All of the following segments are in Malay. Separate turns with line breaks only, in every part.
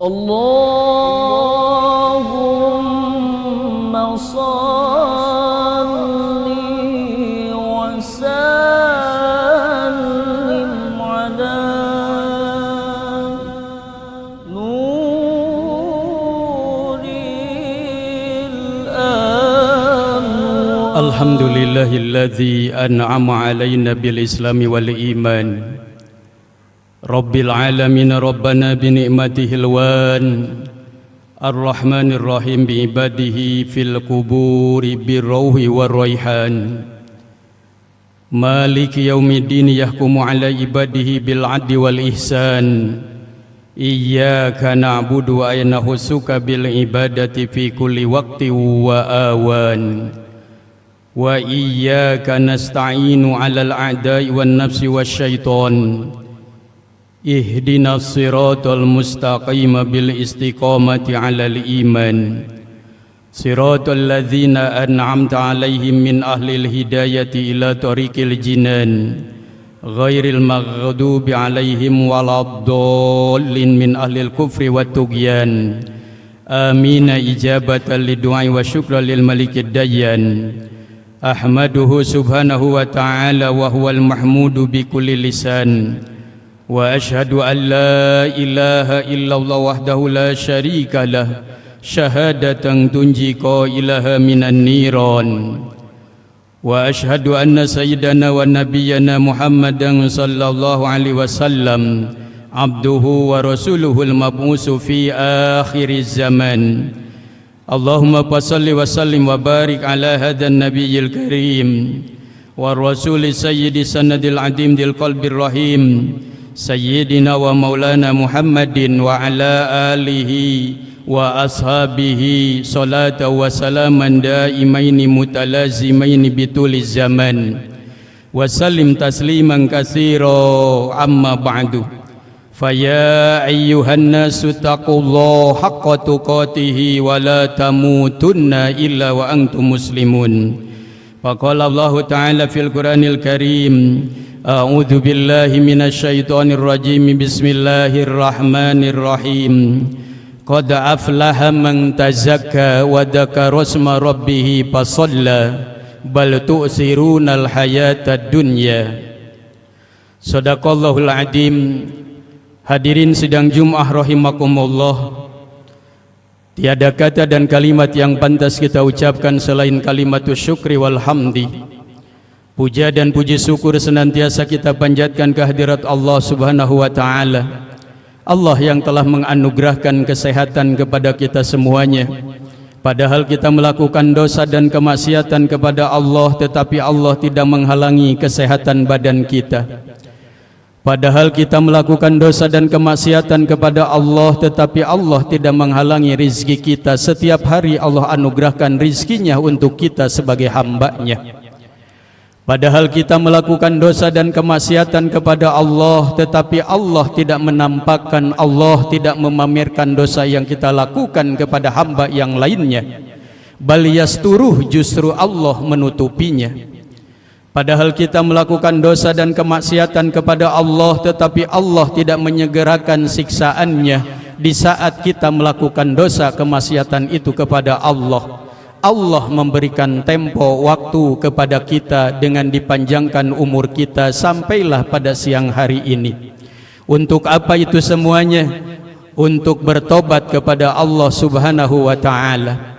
Allahumma salli wa sallim ala nuril anwar.
Alhamdulillahilladzi an'ama alaina bil islami wal iman. Rabbil alamin rabbana bi ni'matihil wan ar-rahmanir rahim bi ibadihi fil quburi birruhi war raihan maliki yaumiddin yahkumu ala ibadihi bil adli wal ihsan iyyaka na'budu wa nahsuka bil ibadati fi kulli waqti wa awan wa iyyaka nasta'inu 'alal a'da'i wan nafsi wasyaiton ihdinas siratal mustaqim bil istiqamati 'alal iman siratal ladzina an'amta 'alaihim min ahlil hidayati ila tariqil jinan ghairil maghdubi 'alaihim waladdallin min ahlil kufri wat tughyan amin ijabatan lidu'ai wa syukran lil malikid dayyan ahmaduhu subhanahu wa ta'ala wa huwal mahmudu bi kulli lisan wa ashhadu an la ilaha illallah wahdahu la syarika lah syahadatan tunji qailaha minan niran wa ashhadu anna sayyidana wa nabiyyana Muhammadan sallallahu alaihi wasallam abduhu wa rasuluhul mab'usu fi akhiriz zaman. Allahumma salli wa sallim wa barik ala hadan nabiyil karim wa rasuli sayyidi sanadil adim dil qalbir rahim Sayyidina wa maulana Muhammadin wa ala alihi wa ashabihi salata wa salaman daimaini mutalazimaini bituli zaman wa sallim tasliman katsira amma ba'du faya ayyuhan nasu taqullaha haqqa tuqatih wa la tamutunna illa wa antum muslimun. Faqala Allah ta'ala fil Qur'anil Karim A'udzu billahi minasy syaithanir rajim. Bismillahirrahmanirrahim. Qad aflaha man tazakka wa dzakara isma rabbih fasalla bal tu'sirunal hayatad dunya. Shadaqallahul adzim. Hadirin sidang Jumat rahimakumullah. Tiada kata dan kalimat yang pantas kita ucapkan selain kalimatus syukri wal hamdi. Puja dan puji syukur senantiasa kita panjatkan kehadirat Allah Subhanahu wa taala. Allah yang telah menganugerahkan kesehatan kepada kita semuanya. Padahal kita melakukan dosa dan kemaksiatan kepada Allah, tetapi Allah tidak menghalangi kesehatan badan kita. Padahal kita melakukan dosa dan kemaksiatan kepada Allah, tetapi Allah tidak menghalangi rizki kita. Setiap hari Allah anugerahkan rizkinya untuk kita sebagai hamba-Nya. Padahal kita melakukan dosa dan kemaksiatan kepada Allah, tetapi Allah tidak menampakkan, Allah tidak memamerkan dosa yang kita lakukan kepada hamba yang lainnya. Bal yasturuh, justru Allah menutupinya. Padahal kita melakukan dosa dan kemaksiatan kepada Allah, tetapi Allah tidak menyegerakan siksaannya di saat kita melakukan dosa kemaksiatan itu kepada Allah. Allah memberikan tempo waktu kepada kita dengan dipanjangkan umur kita sampailah pada siang hari ini. Untuk apa itu semuanya? Untuk bertobat kepada Allah Subhanahu wa taala.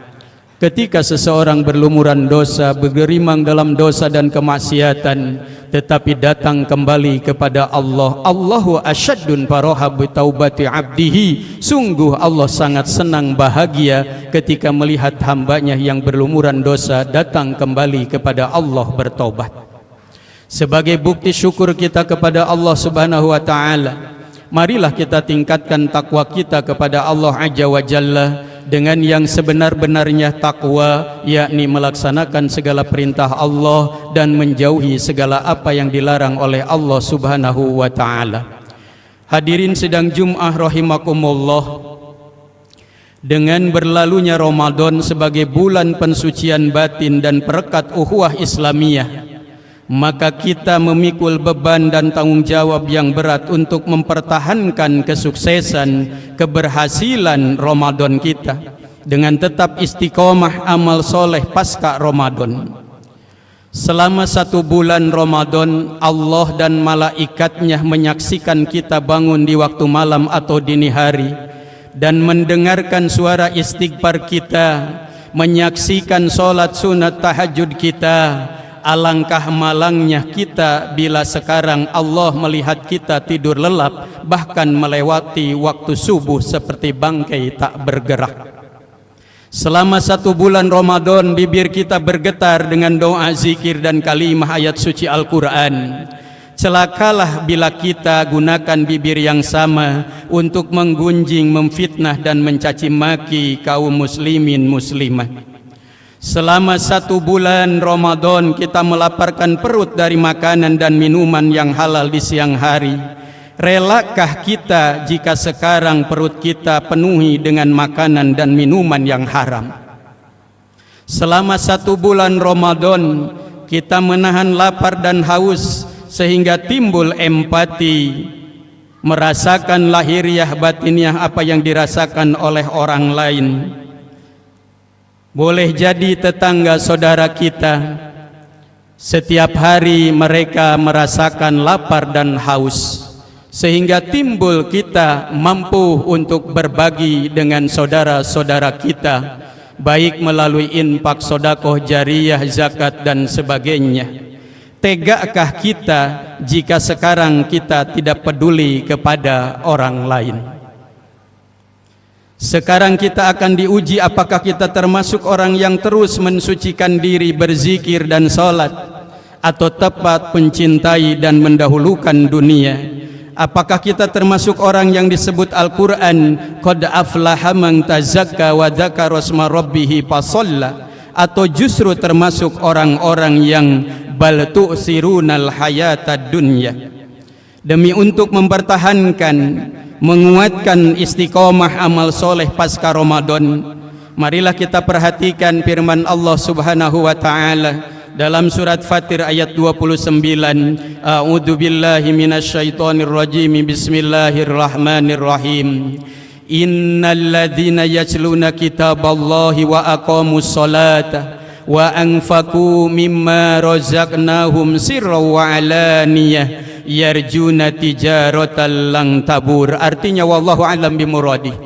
Ketika seseorang berlumuran dosa, bergerimang dalam dosa dan kemaksiatan, tetapi datang kembali kepada Allah, Allahu asyaddun faraha bi taubati abdihi. Sungguh Allah sangat senang bahagia ketika melihat hambanya yang berlumuran dosa datang kembali kepada Allah bertobat. Sebagai bukti syukur kita kepada Allah Subhanahu wa taala, marilah kita tingkatkan takwa kita kepada Allah Azza wa Jalla dengan yang sebenar-benarnya takwa, yakni melaksanakan segala perintah Allah dan menjauhi segala apa yang dilarang oleh Allah Subhanahu wa taala. Hadirin sidang Jumat rahimakumullah. Dengan berlalunya Ramadan sebagai bulan pensucian batin dan perekat ukhuwah Islamiyah, maka kita memikul beban dan tanggung jawab yang berat untuk mempertahankan kesuksesan, keberhasilan Ramadan kita dengan tetap istiqomah amal soleh pasca Ramadan. Selama 1 bulan Ramadan, Allah dan malaikatnya menyaksikan kita bangun di waktu malam atau dini hari dan mendengarkan suara istighfar kita, menyaksikan solat sunat tahajud kita. Alangkah malangnya kita bila sekarang Allah melihat kita tidur lelap, bahkan melewati waktu subuh seperti bangkai tak bergerak. Selama 1 bulan Ramadan, bibir kita bergetar dengan doa, zikir dan kalimah ayat suci Al-Quran. Celakalah bila kita gunakan bibir yang sama untuk menggunjing, memfitnah dan mencaci maki kaum muslimin muslimah. Selama 1 bulan Ramadan kita melaparkan perut dari makanan dan minuman yang halal di siang hari. Relakah kita jika sekarang perut kita penuhi dengan makanan dan minuman yang haram? Selama 1 bulan Ramadan kita menahan lapar dan haus sehingga timbul empati, merasakan lahiriah batiniah apa yang dirasakan oleh orang lain. Boleh jadi tetangga saudara kita setiap hari mereka merasakan lapar dan haus, sehingga timbul kita mampu untuk berbagi dengan saudara-saudara kita, baik melalui infak, sedekah jariyah, zakat dan sebagainya. Tegakah kita jika sekarang kita tidak peduli kepada orang lain? Sekarang kita akan diuji apakah kita termasuk orang yang terus mensucikan diri, berzikir dan salat, atau tepat mencintai dan mendahulukan dunia. Apakah kita termasuk orang yang disebut Al-Quran qad aflaha man tazakka wa dzakara asma rabbih fasalla, atau justru termasuk orang-orang yang bal tu'sirunal hayatad dunya. Demi untuk mempertahankan, menguatkan istiqomah amal soleh pasca Ramadan, marilah kita perhatikan firman Allah Subhanahu wa taala dalam surat Fatir ayat 29. A'udzu billahi minasyaitonir rajim. Bismillahirrahmanirrahim. Innal ladzina yatluna kitaballahi wa aqamus salata wa anfaqu mimma razaqnahum sirran wa alaniyah yarjuna tijaratan lang tabur. Artinya wallahu alam bimuradi.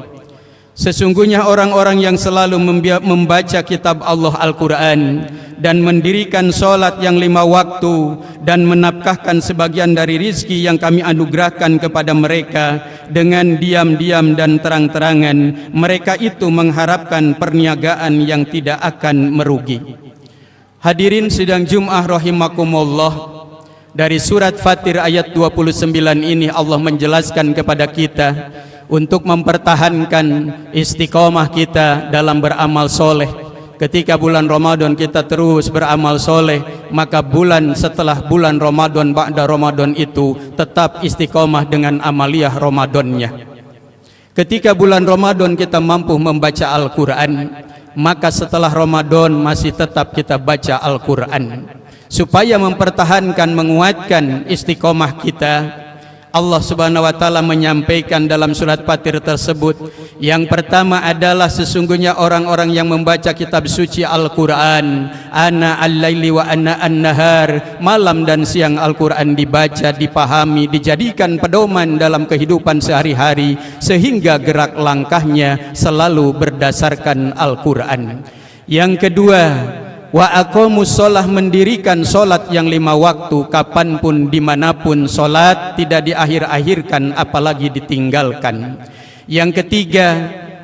Sesungguhnya orang-orang yang selalu membaca kitab Allah Al-Quran dan mendirikan solat yang 5 waktu dan menafkahkan sebagian dari rizki yang kami anugerahkan kepada mereka dengan diam-diam dan terang-terangan, mereka itu mengharapkan perniagaan yang tidak akan merugi. Hadirin sidang Jum'ah rahimakumullah, dari surat Fatir ayat 29 ini Allah menjelaskan kepada kita untuk mempertahankan istiqomah kita dalam beramal soleh. Ketika bulan Ramadan kita terus beramal soleh, maka bulan setelah bulan Ramadan, ba'da Ramadan itu tetap istiqomah dengan amaliyah Ramadannya. Ketika bulan Ramadan kita mampu membaca Al-Quran, maka setelah Ramadan masih tetap kita baca Al-Quran. Supaya mempertahankan, menguatkan istiqomah kita, Allah Subhanahu wa taala menyampaikan dalam surat Fatir tersebut, yang pertama adalah sesungguhnya orang-orang yang membaca kitab suci Al-Quran, ana al-laili wa ana an-nahar, malam dan siang Al-Quran dibaca, dipahami, dijadikan pedoman dalam kehidupan sehari-hari, sehingga gerak langkahnya selalu berdasarkan Al-Quran. Yang kedua, wa aqamus shalah, mendirikan solat yang 5 waktu, kapanpun dimanapun solat tidak diakhir-akhirkan apalagi ditinggalkan. Yang ketiga,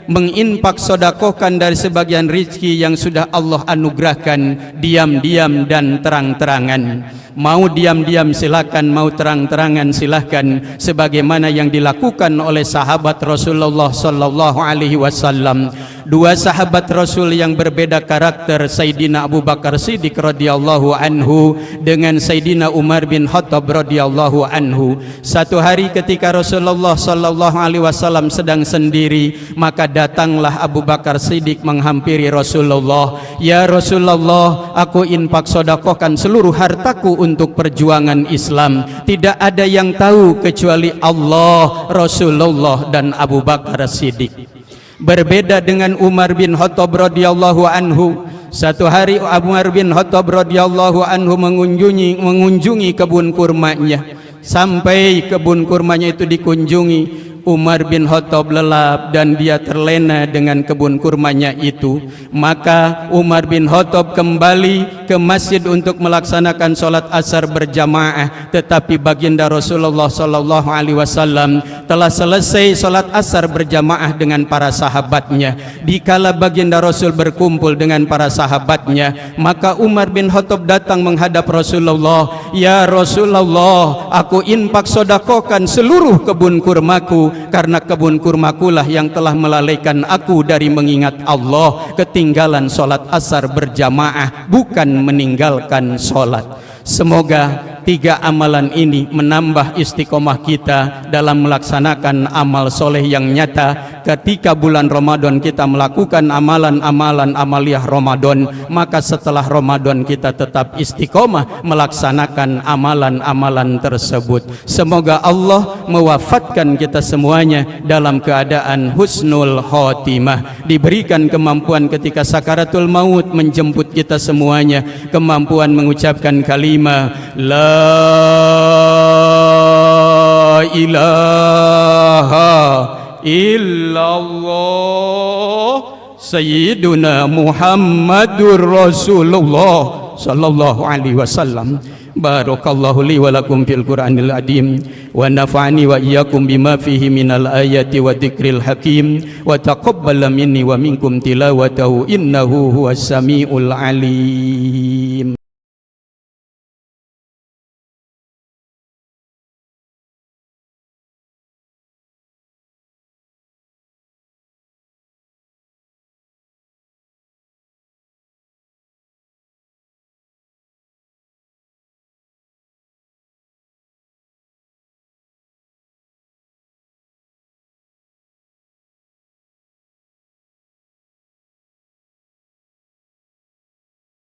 menginfak sedekahkan dari sebagian rizki yang sudah Allah anugerahkan, diam-diam dan terang-terangan. Mau diam-diam silakan, mau terang-terangan silakan, sebagaimana yang dilakukan oleh sahabat Rasulullah sallallahu alaihi wasallam. Dua sahabat Rasul yang berbeda karakter, Sayyidina Abu Bakar Siddiq radhiyallahu anhu dengan Sayyidina Umar bin Khattab radhiyallahu anhu. Satu hari ketika Rasulullah sallallahu alaihi wasallam sedang sendiri, maka datanglah Abu Bakar Siddiq menghampiri Rasulullah. Ya Rasulullah, aku infak sedekahkan seluruh hartaku untuk perjuangan Islam. Tidak ada yang tahu kecuali Allah, Rasulullah dan Abu Bakar Siddiq. Berbeda dengan Umar bin Khattab radhiyallahu anhu. Satu hari Umar bin Khattab radhiyallahu anhu mengunjungi kebun kurmanya. Sampai kebun kurmanya itu dikunjungi, Umar bin Khattab lelap dan dia terlena dengan kebun kurmanya itu. Maka Umar bin Khattab kembali ke masjid untuk melaksanakan sholat asar berjamaah. Tetapi baginda Rasulullah sallallahu alaihi wasallam telah selesai sholat asar berjamaah dengan para sahabatnya. Dikala baginda Rasul berkumpul dengan para sahabatnya, maka Umar bin Khattab datang menghadap Rasulullah. Ya Rasulullah, aku infak sedekahkan seluruh kebun kurmaku, karena kebun kurmakulah yang telah melalaikan aku dari mengingat Allah. Ketinggalan sholat asar berjamaah, bukan meninggalkan sholat. Semoga tiga amalan ini menambah istiqomah kita dalam melaksanakan amal soleh yang nyata. Ketika bulan Ramadan kita melakukan amalan-amalan amaliyah Ramadan, maka setelah Ramadan kita tetap istiqomah melaksanakan amalan-amalan tersebut. Semoga Allah mewafatkan kita semuanya dalam keadaan husnul khotimah, diberikan kemampuan ketika sakaratul maut menjemput kita semuanya, kemampuan mengucapkan kalimat la ilaha illallah Sayyiduna Muhammadur Rasulullah sallallahu alaihi wasallam. Barakallahu li wa lakum fil Qur'anil Azim wa nafa'ani wa iyyakum bima fihi minal ayati wa dzikril hakim wa taqabbala minni wa minkum tilawatahu innahu huwas samiul alim.